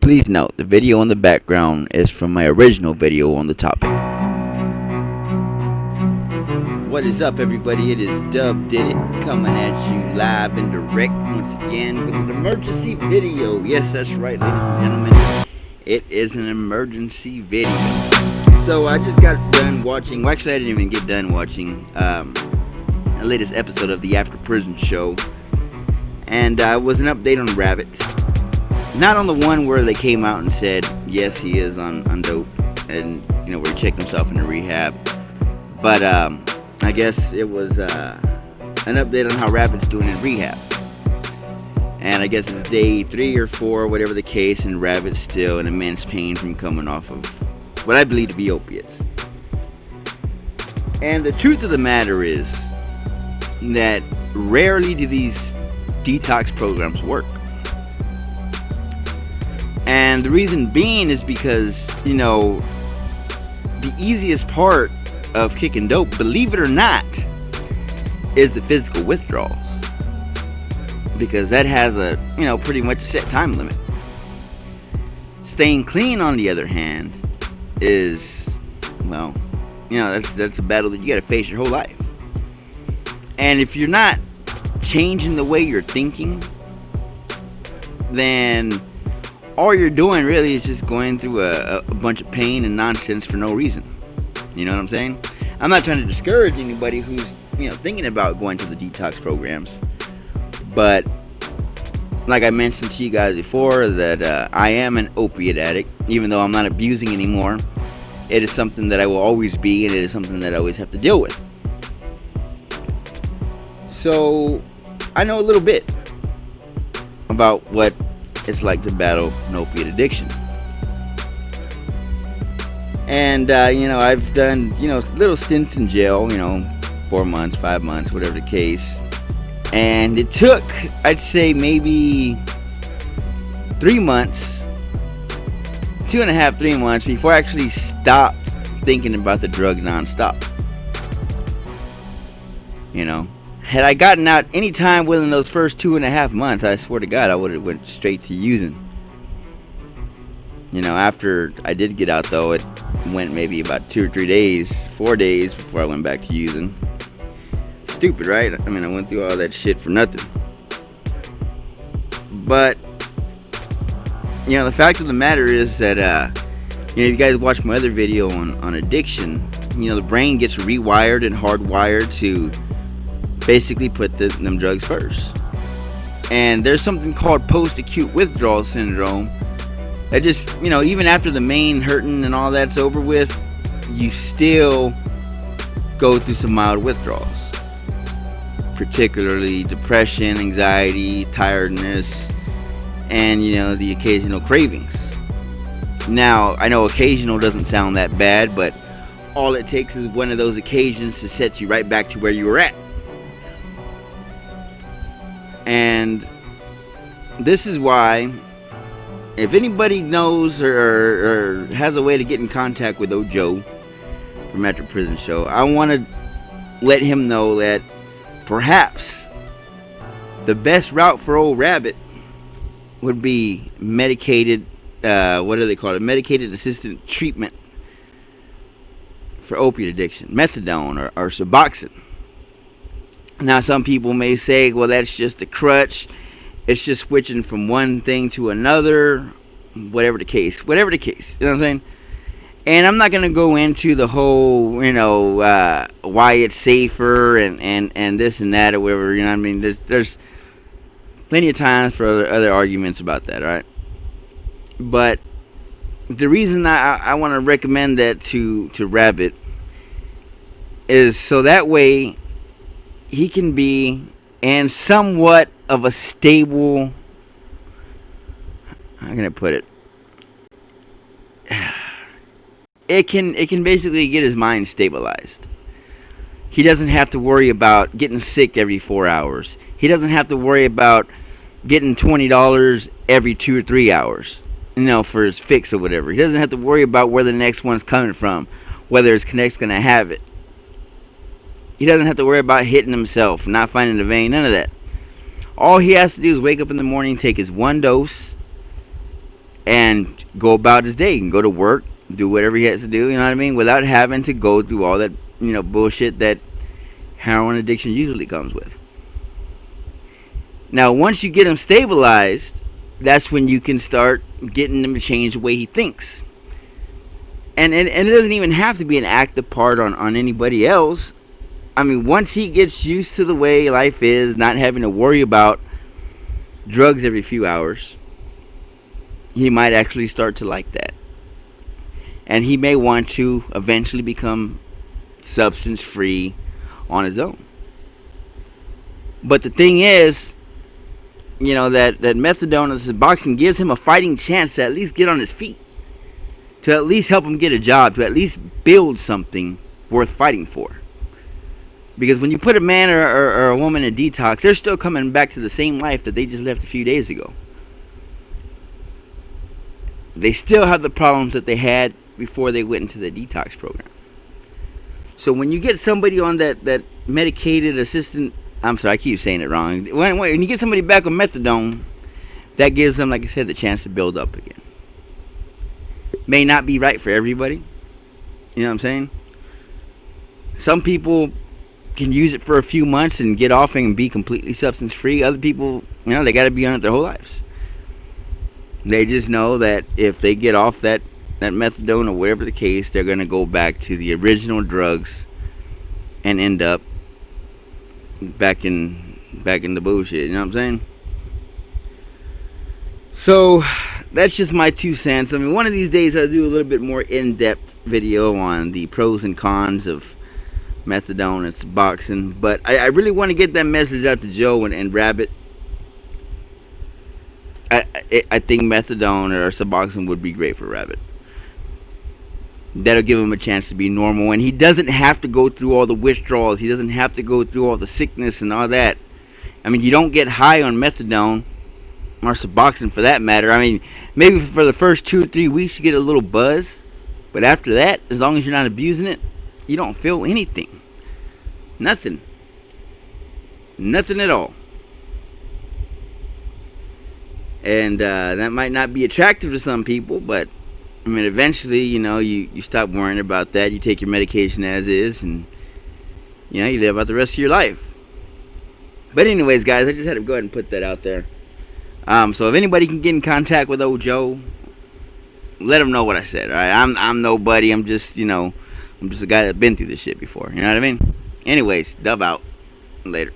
Please note, the video in the background is from my original video on the topic. What is up, everybody? It is ADDeckT coming at you live and direct once again with an emergency video. Yes, that's right, ladies and gentlemen. It is an emergency video. So I just got done watching, well, actually I didn't even get done watching the latest episode of the After Prison show. And it was an update on Rabbit. Not on the one where they came out and said, yes, he is on dope, and, you know, where he checked himself into rehab. But, I guess it was an update on how Rabbit's doing in rehab. And I guess it's day 3 or 4, whatever the case, and Rabbit's still in immense pain from coming off of what I believe to be opiates. And the truth of the matter is that rarely do these detox programs work. And the reason being is because, you know, the easiest part of kicking dope, believe it or not, is the physical withdrawals, because that has a, you know, pretty much set time limit. Staying clean, on the other hand, is, well, you know, that's a battle that you got to face your whole life. And if you're not changing the way you're thinking, then all you're doing really is just going through a bunch of pain and nonsense for no reason. You know what I'm saying? I'm not trying to discourage anybody who's, you know, thinking about going to the detox programs. But like I mentioned to you guys before, that I am an opiate addict. Even though I'm not abusing anymore, it is something that I will always be, and it is something that I always have to deal with. So I know a little bit about what it's like to battle an opiate addiction. And, you know, I've done, you know, little stints in jail, you know, 4 months, 5 months, whatever the case. And it took, I'd say, maybe 3 months, 2.5, 3 months before I actually stopped thinking about the drug nonstop. You know, had I gotten out any time within those first 2.5 months, I swear to God, I would have went straight to using. You know, after I did get out, though, it went maybe about 2 or 3 days, 4 days before I went back to using. Stupid, right? I mean, I went through all that shit for nothing. But, you know, the fact of the matter is that, you know, you guys watched my other video on addiction. You know, the brain gets rewired and hardwired to basically put them drugs first. And there's something called post-acute withdrawal syndrome. That just, you know, even after the main hurting and all that's over with, you still go through some mild withdrawals. Particularly depression, anxiety, tiredness, and, you know, the occasional cravings. Now, I know occasional doesn't sound that bad, but all it takes is one of those occasions to set you right back to where you were at. And this is why, if anybody knows or has a way to get in contact with Joe from After Prison Show, I want to let him know that perhaps the best route for old Rabbit would be medicated, what do they call it? Medicated assisted treatment for opiate addiction, methadone or Suboxone. Now, some people may say, well, that's just a crutch. It's just switching from one thing to another, whatever the case, you know what I'm saying? And I'm not going to go into the whole, you know, why it's safer and this and that or whatever, you know what I mean? There's plenty of times for other arguments about that, all right? But the reason I want to recommend that to Rabbit is so that way he can be in somewhat of a stable, how can I put it? It can basically get his mind stabilized. He doesn't have to worry about getting sick every 4 hours. He doesn't have to worry about getting $20 every 2 or 3 hours, you know, for his fix or whatever. He doesn't have to worry about where the next one's coming from, whether his connect's gonna have it. He doesn't have to worry about hitting himself, not finding the vein, none of that. All he has to do is wake up in the morning, take his one dose, and and go about his day and go to work, do whatever he has to do, you know what I mean, without having to go through all that, bullshit that heroin addiction usually comes with. Now, once you get him stabilized, that's when you can start getting him to change the way he thinks. And it doesn't even have to be an active part on anybody else. I mean, once he gets used to the way life is, not having to worry about drugs every few hours, he might actually start to like that. And he may want to eventually become substance free on his own. But the thing is, that methadone and Suboxone gives him a fighting chance to at least get on his feet, to at least help him get a job, to at least build something worth fighting for. Because when you put a man or a woman in detox, they're still coming back to the same life that they just left a few days ago. They still have the problems that they had before they went into the detox program. So when you get somebody on that medicated assistant, I'm sorry, I keep saying it wrong. When you get somebody back on methadone, that gives them, like I said, the chance to build up again. May not be right for everybody. You know what I'm saying? Some people can use it for a few months and get off and be completely substance free. Other people, they got to be on it their whole lives. They just know that if they get off that methadone or whatever the case, they're going to go back to the original drugs and end up back in the bullshit. You know what I'm saying? So that's just my 2 cents. I mean, one of these days I'll do a little bit more in-depth video on the pros and cons of methadone and Suboxone. But I really want to get that message out to Joe and Rabbit. I think methadone or Suboxone would be great for Rabbit. That'll give him a chance to be normal, and he doesn't have to go through all the withdrawals. He doesn't have to go through all the sickness and all that. I mean, you don't get high on methadone or Suboxone for that matter. I mean, maybe for the first 2 or 3 weeks you get a little buzz, but after that, as long as you're not abusing it, you don't feel anything. Nothing at all. And that might not be attractive to some people, but I mean, eventually, you stop worrying about that. You take your medication as is, and you live out the rest of your life. But anyways, guys, I just had to go ahead and put that out there. So if anybody can get in contact with old Joe, let him know what I said. All right, I'm nobody. I'm just a guy that's been through this shit before. You know what I mean? Anyways, dub out. Later.